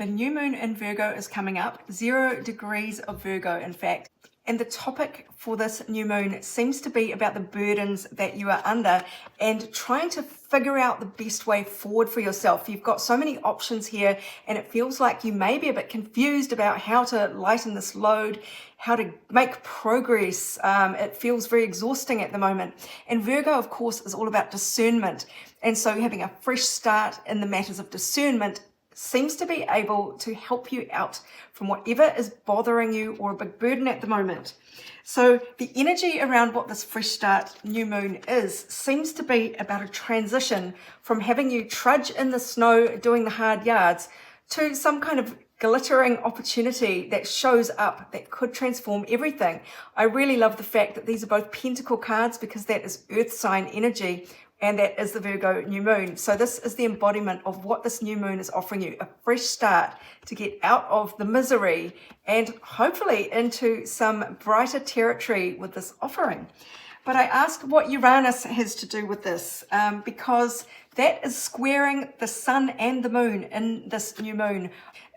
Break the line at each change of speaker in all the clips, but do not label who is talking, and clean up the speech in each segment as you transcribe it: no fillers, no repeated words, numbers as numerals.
The new moon in Virgo is coming up, 0 degrees of Virgo, in fact. And the topic for this new moon seems to be about the burdens that you are under and trying to figure out the best way forward for yourself. You've got so many options here, and it feels like you may be a bit confused about how to lighten this load, how to make progress. It feels very exhausting at the moment. And Virgo, of course, is all about discernment. And so having a fresh start in the matters of discernment seems to be able to help you out from whatever is bothering you or a big burden at the moment. So the energy around what this fresh start new moon is seems to be about a transition from having you trudge in the snow doing the hard yards to some kind of glittering opportunity that shows up that could transform everything. I really love the fact that these are both pentacle cards because that is earth sign energy, and that is the Virgo new moon. So this is the embodiment of what this new moon is offering you, a fresh start to get out of the misery and hopefully into some brighter territory with this offering. But I asked what Uranus has to do with this because that is squaring the sun and the moon in this new moon.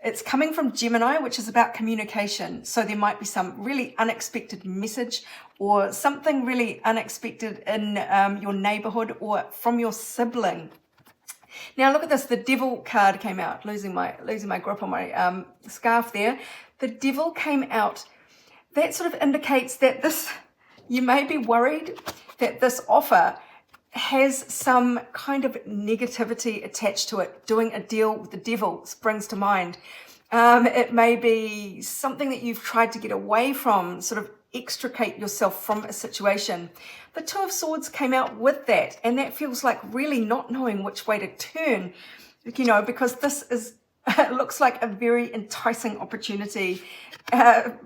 It's coming from Gemini, which is about communication. So there might be some really unexpected message or something really unexpected in your neighborhood or from your sibling. Now look at this, the Devil card came out, losing my grip on my scarf there. The Devil came out. That sort of indicates that you may be worried that this offer has some kind of negativity attached to it. Doing a deal with the devil springs to mind. It may be something that you've tried to get away from, sort of extricate yourself from a situation. The Two of Swords came out with that, and that feels like really not knowing which way to turn, because this is it looks like a very enticing opportunity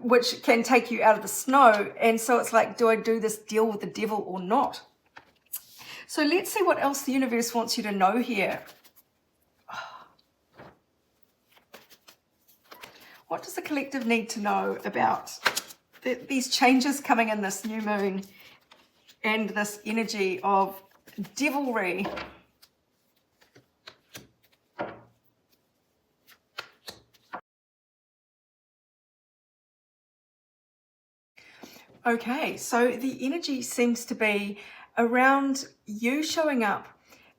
which can take you out of the snow. And so it's like, do I do this deal with the devil or not? So let's see what else the universe wants you to know here. What does the collective need to know about these changes coming in this new moon and this energy of devilry? Okay, so the energy seems to be around you showing up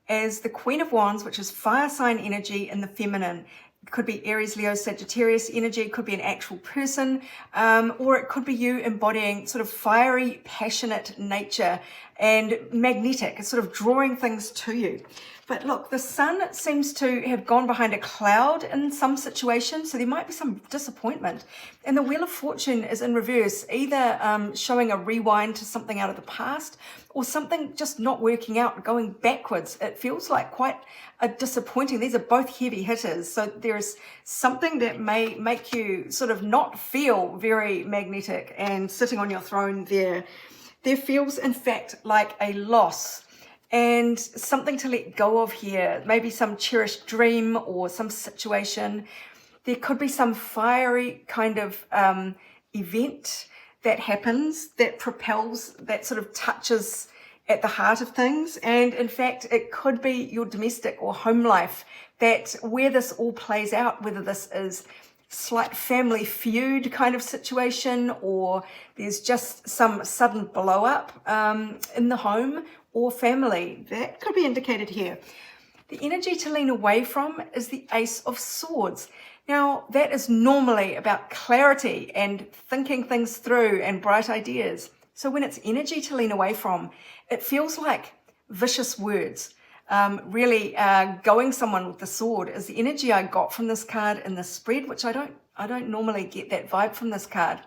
as the Queen of Wands, which is fire sign energy in the feminine. It could be Aries, Leo, Sagittarius energy. It could be an actual person, or it could be you embodying sort of fiery, passionate nature and magnetic. It's sort of drawing things to you. But look, the sun seems to have gone behind a cloud in some situation, so there might be some disappointment. And the Wheel of Fortune is in reverse, either showing a rewind to something out of the past or something just not working out, going backwards. It feels like quite a disappointing. These are both heavy hitters, so there's something that may make you sort of not feel very magnetic and sitting on your throne there. There feels, in fact, like a loss and something to let go of here. Maybe some cherished dream or some situation. There could be some fiery kind of event that happens that propels, that sort of touches at the heart of things. And in fact, it could be your domestic or home life, that where this all plays out, whether this is slight family feud kind of situation, or there's just some sudden blow up in the home or family, that could be indicated here. The energy to lean away from is the Ace of Swords. Now, that is normally about clarity and thinking things through and bright ideas. So when it's energy to lean away from, it feels like vicious words. Really going someone with the sword is the energy I got from this card in the spread, which I don't normally get that vibe from this card.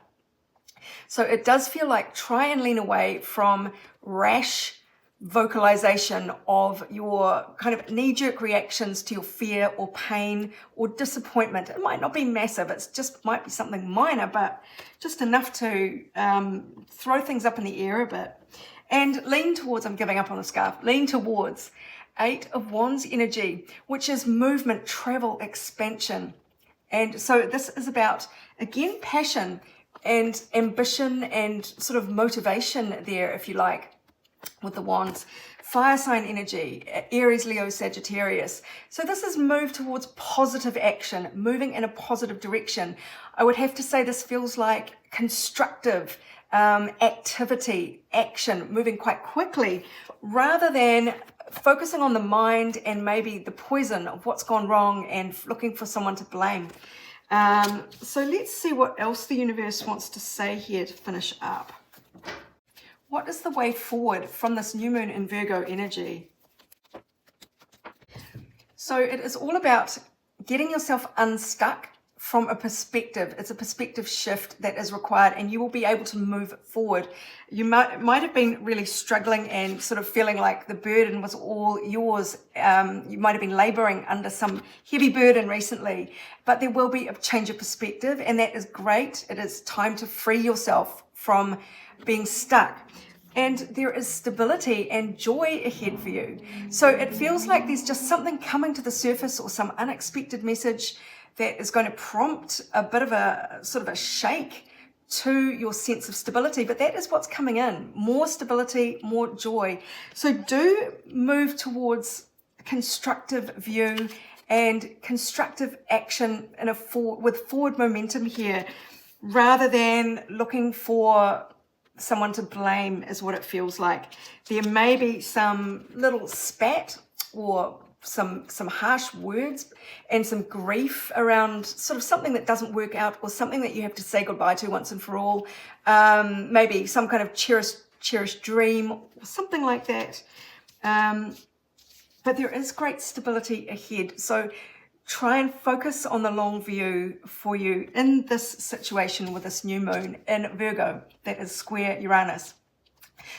So it does feel like try and lean away from rash vocalization of your kind of knee-jerk reactions to your fear or pain or disappointment. It might not be massive, it's just might be something minor, but just enough to throw things up in the air a bit. And lean towards, I'm giving up on the scarf, lean towards 8 of Wands energy, which is movement, travel, expansion. And so this is about, again, passion and ambition and sort of motivation there, if you like, with the Wands. fire sign energy, Aries, Leo, Sagittarius. So this is move towards positive action, moving in a positive direction. I would have to say this feels like constructive activity, action, moving quite quickly, rather than focusing on the mind and maybe the poison of what's gone wrong and looking for someone to blame. So let's see what else the universe wants to say here to finish up. What is the way forward from this new moon in Virgo energy? So it is all about getting yourself unstuck from a perspective. It's a perspective shift that is required, and you will be able to move forward. You might have been really struggling and sort of feeling like the burden was all yours. You might have been laboring under some heavy burden recently, but there will be a change of perspective, and that is great. It is time to free yourself from being stuck. And there is stability and joy ahead for you. So it feels like there's just something coming to the surface, or some unexpected message that is going to prompt a bit of a sort of a shake to your sense of stability. But that is what's coming in. More stability, more joy. So do move towards a constructive view and constructive action in with forward momentum here, rather than looking for someone to blame, is what it feels like. There may be some little spat or some harsh words and some grief around sort of something that doesn't work out, or something that you have to say goodbye to once and for all. Maybe some kind of cherished dream or something like that. But there is great stability ahead. So try and focus on the long view for you in this situation with this new moon in Virgo that is square Uranus.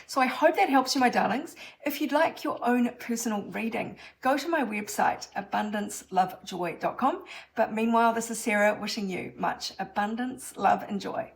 So I hope that helps you, my darlings. If you'd like your own personal reading, go to my website, abundancelovejoy.com. But meanwhile, this is Sarah wishing you much abundance, love, and joy.